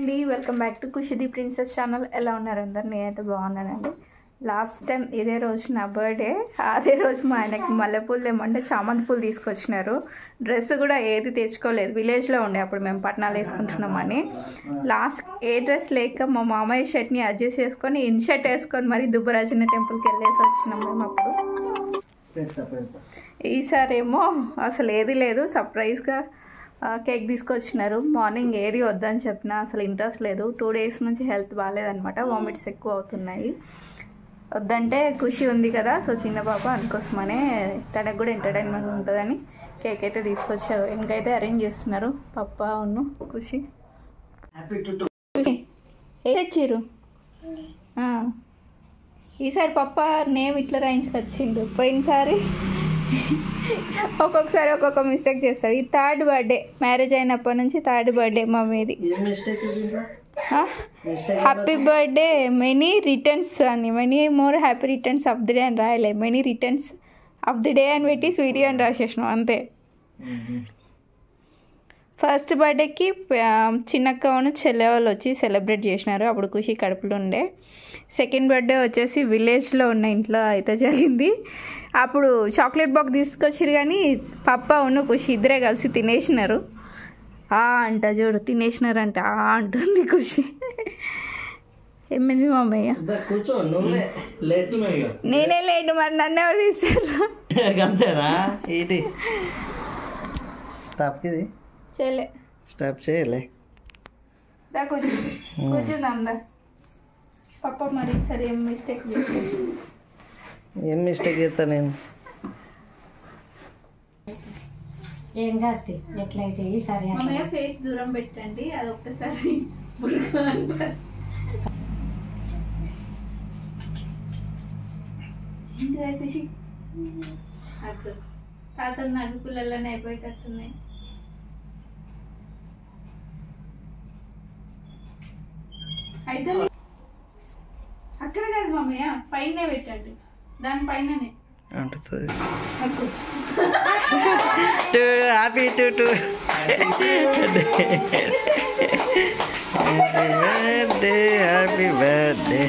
అండి welcome back to ఖుషిది princess channel. ఎలా ఉన్నారు అందరు? నేనైతే బాగున్నానండి. లాస్ట్ టైం ఇదే రోజు నా బర్త్డే, అదే రోజు మా ఆయనకి మల్లెపూలు ఏమంటే చామంతి పూలు తీసుకొచ్చినారు. డ్రెస్ కూడా ఏది తెచ్చుకోలేదు, విలేజ్లో ఉండే అప్పుడు మేము పట్నాలు వేసుకుంటున్నామని. లాస్ట్ ఏ డ్రెస్ లేక మా మామయ్య షర్ట్ని అడ్జస్ట్ చేసుకొని ఇన్ షర్ట్ వేసుకొని మరి దుబ్బరాజన్న టెంపుల్కి వెళ్ళేసి వచ్చినాం మేము. అప్పుడు ఈసారి ఏమో అసలు ఏది లేదు, సర్ప్రైజ్గా కేక్ తీసుకొచ్చినారు. మార్నింగ్ ఏది వద్దని చెప్పినా అసలు ఇంట్రెస్ట్ లేదు. 2 days నుంచి హెల్త్ బాగాలేదనమాట, వామిట్స్ ఎక్కువ అవుతున్నాయి. వద్దంటే ఖుషి ఉంది కదా, సో చిన్న పాప అందుకోసమనే తనకు కూడా ఎంటర్టైన్మెంట్ ఉంటుందని కేక్ అయితే తీసుకొచ్చారు. ఇంకైతే అరేంజ్ చేస్తున్నారు పప్ప ఉన్ను ఖుషి. తెచ్చిర్రు ఈసారి పప్ప నేమ్ ఇట్లా రాయించుకొచ్చిండు. పోయినసారి ఒక్కొక్కసారి ఒక్కొక్క మిస్టేక్ చేస్తాడు. ఈ 3rd బర్త్డే, మ్యారేజ్ అయినప్పటి నుంచి 3rd బర్త్డే మమ్మీది. హ్యాపీ బర్త్డే, మెనీ రిటర్న్స్ అని, many more happy returns of the day అని రాయలే, many returns of the day అని పెట్టి స్వీటీ అని రాసేసినాం అంతే. ఫస్ట్ బర్త్డేకి చిన్నక్కను చెల్లె వాళ్ళు వచ్చి సెలబ్రేట్ చేసినారు, అప్పుడు ఖుషి కడుపులో ఉండే. సెకండ్ బర్త్డే వచ్చేసి విలేజ్లో ఉన్న ఇంట్లో అయితే జరిగింది. అప్పుడు చాక్లెట్ బాక్స్ తీసుకొచ్చిరు కానీ పప్ప ఉన్న ఖుషి ఇద్దరే కలిసి తినేసినారు. అంట చూడు, తినేసినారంట అంటుంది ఖుషి. ఏమైంది మామయ్య? నేనే లేటు, మరి నన్ను ఎవరు తీస్తారు? చేయలే స్టాప్ చేయలే కూర్చుందా పప్ప. మరి సరే ఏం మిస్టేక్ చేస్తా నేను? ఏం కాస్తి ఎట్లయితే ఈసారి మామయ్య ఫేస్ దూరం పెట్టండి, అది ఒక్కసారి ఏంటిదా ఖుషి? తాతలు నగ్గు పుల్లల్లోనే అయిపోయేటట్టున్నాయి. అయితే అక్కడ కాదు మామయ్య, పైన పెట్టండి, దానిపైననే అంటుంది. Happy to happy birthday.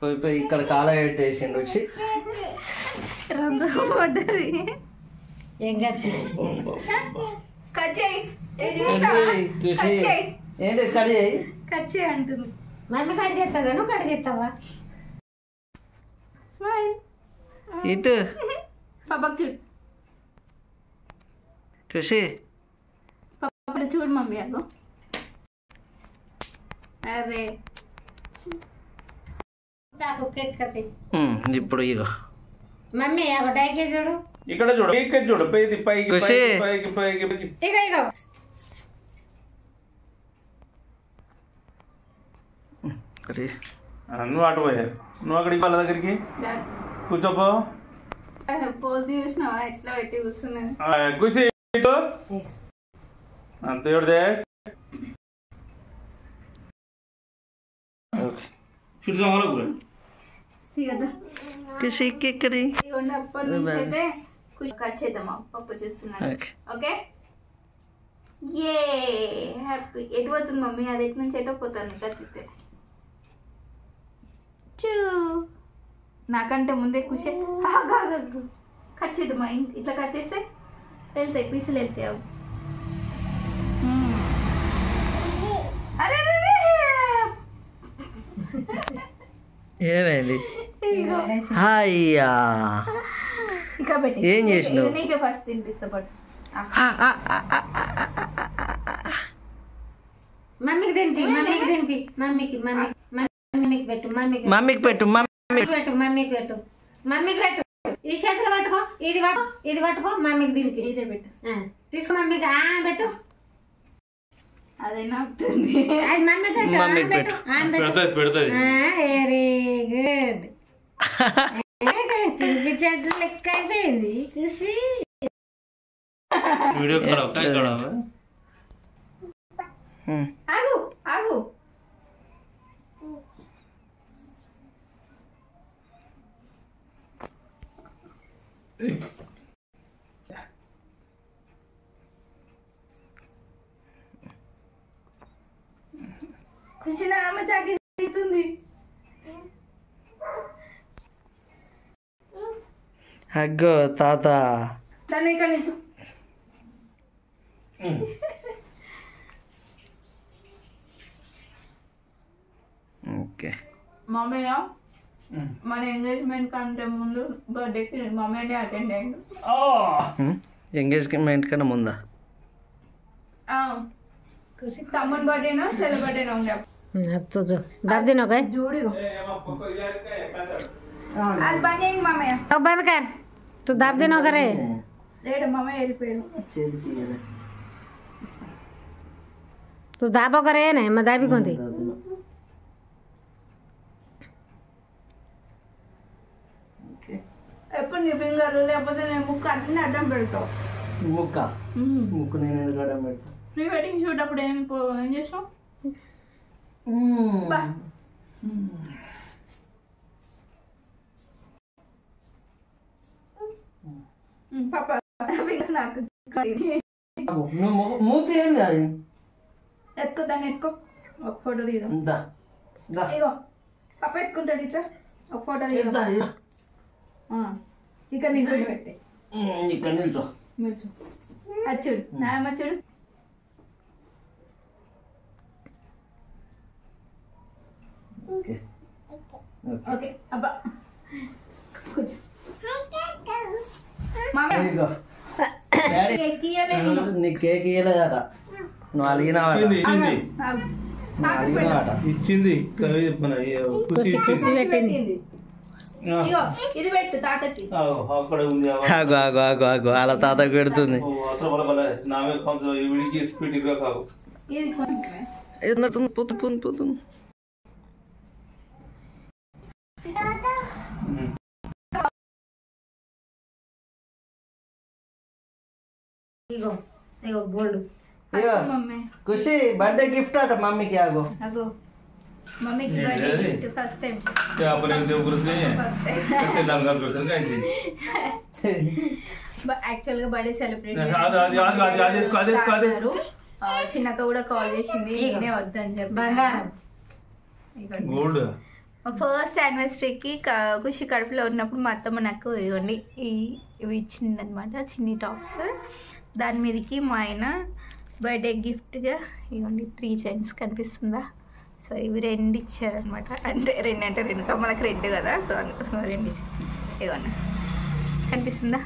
పోయి ఇక్కడ కాల పెట్టేసిండు వచ్చి రంధ్రం పడ్డది. ఏం కత్తి ఏంటి కడి కట్ చేయి అంటుంది. మమ్మీ కట్ చేస్తుందా, నువ్వు కట్ చేస్తావా? స్మైల్ ఇటు పాపకు చూడు, చూసి పాప చూడు మమ్మీ. అగో అరే చాకు కేక్ కత్తి. ఇప్పుడు ఇగో మమ్మీ అగో డైకే చూడు, ఇక్కడ చూడు, ఇక్కడ చూడు, పైకి పైకి పైకి పైకి పైకి. ఇగో ఇగో నువ్వు అటు పోయా, నువ్వు అక్కడికి వాళ్ళ దగ్గరికి కూర్చోపో. పోజ్ చూసినావా ఎట్లా పెట్టి కూర్చున్నాను? ఖుషి అంత చూడదే ఖుషికి ఎక్కడి అప్పటి నుంచి అయితే ఖుషి కట్ చేద్దామా పప్పు చేస్తున్నాను. ఓకే ఏ హ్యాపీ. ఎటు పోతుంది మమ్మీ? అది ఎటు నుంచి ఎటో పోతాను కట్ చేస్తే. చూ నాకంటే ముందే ఖుషి కట్ చేద్దామా? ఇట్లా కట్ చేస్తే వెళ్తాయి పీసులు, వెళ్తాయి. అవి అరే ఏమైంది? హాయ్యా ఇక పెట్టి ఏం చేసినావు? నీకే ఫస్ట్ తినిపిస్తా పట్టు. మమ్మీకి తినిపి, మమ్మీకి తినిపి, మమ్మీకి మమ్మీకి పెట్టు, మమ్మీకి మమ్మీకి పెట్టు, మమ్మీకి పెట్టు, మమ్మీకి పెట్టు, మమ్మీకి పెట్టు. ఈ చేతులు పట్టుకో, ఇది పట్టుకో, మమ్మీకి తినిపి. ఇదే పెట్టు, తీసుకో మమ్మీకి పెట్టు. అదైనా అవుతుంది. అది మమ్మీకి పెట్టు, పెడతాది పెడతాది. Very good. తినిపించేట్టు లెక్క అయిపోయింది ఖుషి. వీడియో ఆగు ఆగు. ఖుషి నాన్న జాకెట్ తీస్తుంది. అగ్గో తాత. దాన్ని ఇక్కడ నుంచి ఓకే. మామయ్య మన ఎంగేజ్మెంట్ కంటే ముందు బర్త్డేకి మామయ్యనే అటెండ్ అయ్యాడు. ఎంగేజ్మెంట్ కన్నా ముందా? తమ్ముని బర్త్డేనా చెల్లి బర్త్డేనా ఉండే अब तो जो दब दिन हो गए జోడి అది బంద్ చేయండి మామయ్య. अब बंद कर तू दब दिन हो करे లేడు మామయ్య వెళ్ళిపోయారు. तू दाबो करे ना मैं दाबी कौन थी ఎప్పుడు నీ ఫింగర్ లేకపోతే నేను ముక్కు అన్ని అడ్డం పెడతావు. ముక్క ముక్కు నేను ఎందుకు అడ్డం పెడతా? ప్రీ వెడ్డింగ్ షూట్ అప్పుడు ఏం చేసావు? బా పాప నాకు నువ్వు మూతి ఏంది అది? ఎత్తుకో దాన్ని ఎత్తుకో ఒక ఫోటో తీద్దాం. దా దా ఇగో పాప ఎత్తుకుంటాడు ఇట్లా ఒక ఫోటో తీద్దాం. దా, ఇగో. ఇక్కడ నిల్చొని పెట్టే ఇక్కడ నిల్చో. నిల్చో అచ్చుడు నాయమ్మ చూడు. ఓకే ఓకే అబ్బా కూర్చో మామయ్య. ఇగో. డాడీ కేక్ ఇయ్యలే నేను. నీ కేక్ ఇయ్యలేదట, నువ్వు అలిగినావట. ఇచ్చింది ఇచ్చింది ఆగు. నువ్వు అలిగినావట. ఇచ్చింది కవి చెప్పిన ఖుషి खुशी పెట్టింది ఇగో ఇది పెట్టు తాతకి. అక్కడ ఉంది ఆగు ఆగు ఆగు ఆగు అలా తాతకు పెడుతుంది. అసలు బల నామే కొంచెం వీడికి స్పీడ్గా కావు. ఇది కొంచెమే. ఏంటంటుంది? పోతు పోతు పోతు. ఇగో ఇగో గోల్డ్ ఇగో మమ్మీ ఖుషి బర్త్డే గిఫ్ట్ అట మమ్మీకి. ఆగు అగో మమ్మీకి birthday gift first time. First time actual గా బర్త్డే సెలబ్రేట్ చిన్నక్క కూడా కాల్ చేసింది, నేనే వద్దని చెప్పి. బంగారం గోల్డ్ ఫస్ట్ యానివర్సరీకి ఖుషి కడుపులో ఉన్నప్పుడు మా అత్తమ్మ నాకు ఇవ్వండి ఇవి ఇచ్చిందనమాట, చిన్ని టాప్స్. దాని మీదకి మా ఆయన బర్త్డే గిఫ్ట్గా ఇవ్వండి 3 చైన్స్ కనిపిస్తుందా? సో ఇవి 2 ఇచ్చారనమాట. అంటే 2 కమ్మలకి 2 కదా, సో అందుకోసం 2 ఇచ్చారు. ఇవ్వండి కనిపిస్తుందా?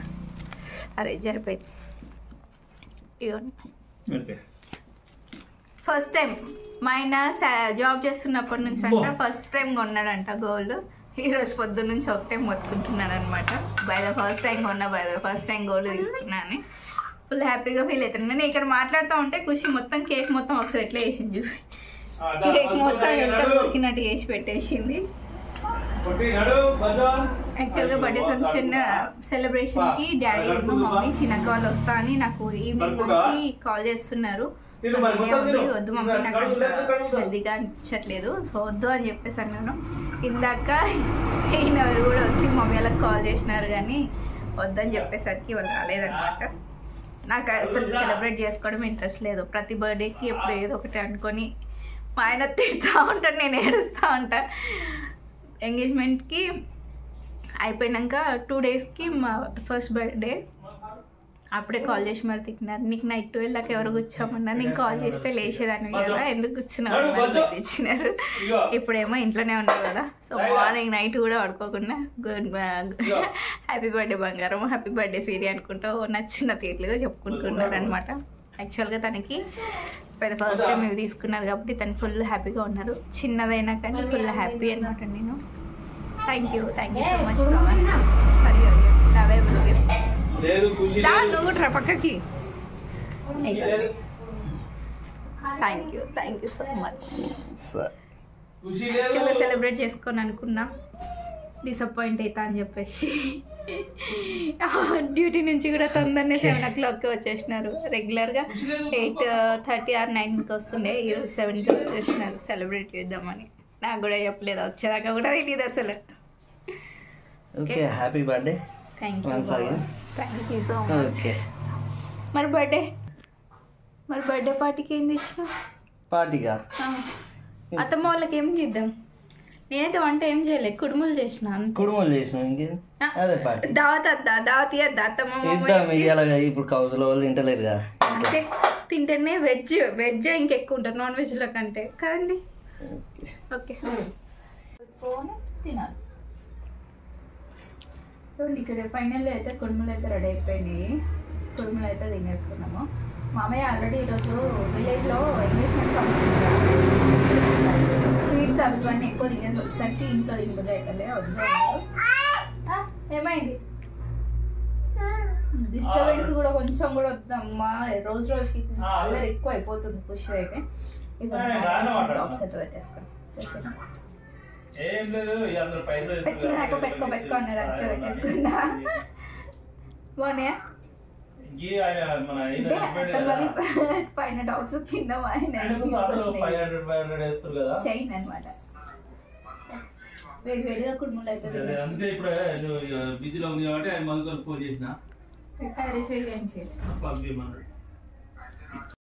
అరే జరిపోయింది. ఇవ్వండి ఫస్ట్ టైం మా ఆయన జాబ్ చేస్తున్నప్పటి నుంచి అంట ఫస్ట్ టైం కొన్నాడంట గోల్డ్. ఈరోజు పొద్దున్న నుంచి ఒక టైం మొత్తుకుంటున్నాను అనమాట. బై ద ఫస్ట్ టైం కొన్నా, by the first time gold తీసుకున్నాను. ఫుల్ హ్యాపీగా ఫీల్ అవుతాను. నేను ఇక్కడ మాట్లాడుతూ ఉంటే ఖుషి మొత్తం కేక్ మొత్తం ఒకసారి ఎట్లా వేసింది చూసి, కేక్ మొత్తం ఎక్కడ దొరికినట్టు వేసి పెట్టేసింది. యాక్చువల్గా బర్త్డే ఫంక్షన్ సెలబ్రేషన్కి డాడీ మమ్మీ చిన్నక్క వాళ్ళు వస్తా అని నాకు ఈవినింగ్ నుంచి కాల్ చేస్తున్నారు. వద్దు మమ్మీ నాకు హెల్దీగా అనిపించట్లేదు, సో వద్దు అని చెప్పేసి అన్నాను. ఇందాక ఈయన కూడా వచ్చి మమ్మీ వాళ్ళకి కాల్ చేసినారు కానీ వద్దని చెప్పేసరికి వాళ్ళు రాలేదన్నమాట. నాకు అసలు సెలబ్రేట్ చేసుకోవడం ఇంట్రెస్ట్ లేదు. ప్రతి బర్త్డేకి ఎప్పుడు ఏదో ఒకటి అనుకొని మా ఆయన తిడుతూ ఉంటాను, నేను ఏడుస్తూ ఉంటాను. ఎంగేజ్మెంట్కి అయిపోయినాక 2 డేస్కి మా ఫస్ట్ బర్త్డే అప్పుడే కాల్ చేసి మరి తిట్టినారు. నీకు నైట్ 12 దాకా ఎవరు కూర్చోమన్నా, నేను కాల్ చేస్తే లేచేదాన్ని కదా, ఎందుకు కూర్చున్నావు ఇచ్చినారు. ఇప్పుడేమో ఇంట్లోనే ఉన్నావు కదా, సో మార్నింగ్ నైట్ కూడా పడుకోకుండా హ్యాపీ బర్త్డే బంగారం, హ్యాపీ బర్త్డే స్వీటీ అనుకుంటూ నచ్చిన తీర్లుగా చెప్పుకుంటున్నారు అనమాట. యాక్చువల్గా తనకి ఫస్ట్ టైం ఇవి తీసుకున్నారు కాబట్టి తను ఫుల్ హ్యాపీగా ఉన్నారు. చిన్నదైనా కానీ ఫుల్ హ్యాపీ అనమాట. నేను థ్యాంక్ యూ సో మచ్ నువ్వు కూడా పక్కకి. Thank you so much. యాక్చువల్గా సెలబ్రేట్ చేసుకొని అనుకున్నా, డిసప్పాయింట్ అవుతా అని చెప్పేసి డ్యూటీ నుంచి కూడా తొందరనే 7 o'clockకి వచ్చేసినారు. రెగ్యులర్గా 8:30 or 9కి వస్తుండే, ఈరోజు 7కి వచ్చేసినారు సెలబ్రేట్ చేద్దామని. నాకు కూడా చెప్పలేదు, వచ్చేదాకా కూడా తెలియదు అసలు. Okay happy birthday. Thank you Once again. Thank you so much. Okay మరి బర్త్డే పార్టీకి ఏం తెచ్చినావు? పార్టీగా అత్తమ్మ వాళ్ళకి ఏం చేద్దాం? నేనైతే వంట ఏం చేయలేదు, కుడుములు చేసిన. కుడుములు చేసినాం ఇంకేం అదే పార్టీ దావత్ దావత్ ఇద్దా అత్తమ్మ ఇద్దాం ఇవాళ ఇప్పుడు కౌజుల వాళ్ళు తింటలేరుగా అంటే తింటేనే వెజ్ ఇంకెక్కువ ఉంటారు నాన్ వెజ్ల కంటే కదండి. ఓకే తినాలి. చూడండి ఇక్కడ ఫైనల్లో అయితే కుడుములు అయితే రెడీ అయిపోయినాయి. కుడుములు అయితే తినేసుకున్నాము. మామయ్య ఆల్రెడీ ఈరోజు విలేజ్లో ఎంగేజ్మెంట్ ఫంక్షన్, స్వీట్స్ అవన్నీ ఎక్కువ తినేసి వచ్చేసరికి ఇంట్లో తినబుద్ధి అయితే వద్దు. ఏమైంది? డిస్టర్బెన్స్ కూడా కొంచెం కూడా వద్దమ్మా. రోజుకి అల్లరి ఎక్కువ అయిపోతుంది. ఖుషి అయితే టాప్స్ అయితే పెట్టేసుకోండి. పెట్టుకున్నారు అంతే పెట్టేసుకున్నా. బాగున్నాయా? పైన టాప్స్ కింద చైన్ అనమాట. వేడిగా కుడుములు అయితే